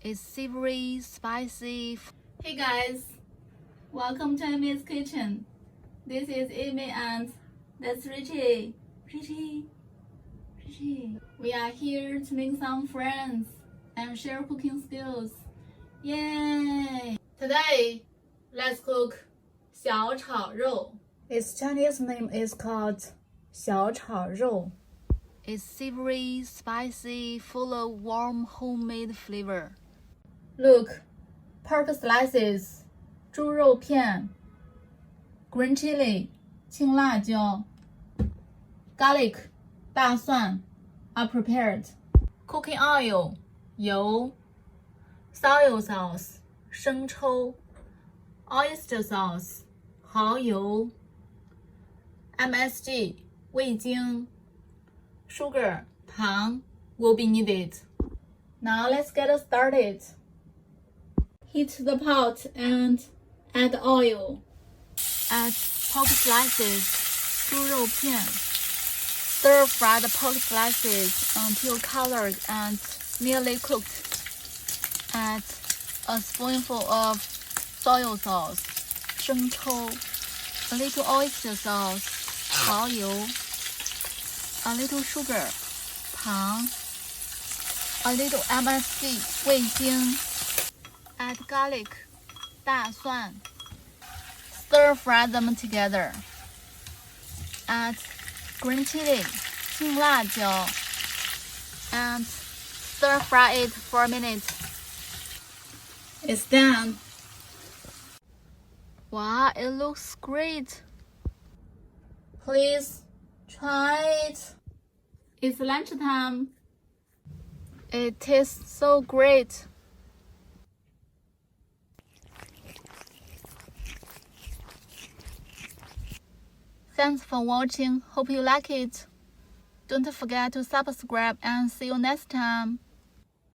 It's savory, spicy. Hey guys, welcome to Amy's Kitchen. This is Amy and that's Richie. Richie. We are here to make some friends and share cooking skills. Yay! Today, let's cook 小炒肉. Its Chinese name is called 小炒肉. It's savory, spicy, full of warm homemade flavor. Look, pork slices, 猪肉片, green chili, 青辣椒, garlic, 大蒜 are prepared. Cooking oil, 油, soy sauce, 生抽, oyster sauce, 蚝油, MSG, 味精, sugar, 糖 will be needed. Now let's get started. Heat the pot and add oil. Add pork slices, 猪肉片. Stir fry the pork slices until colored and nearly cooked. Add a spoonful of soy sauce, 生抽, a little oyster sauce, 蚝油, a little sugar, 糖, a little MSG, 味精. Add garlic, 大蒜. Stir fry them together. Add green chili, 青辣椒, and stir fry it for a minute. It's done. Wow, it looks great. Please try it. It's lunchtime. It tastes so great. Thanks for watching. Hope you like it. Don't forget to subscribe and see you next time.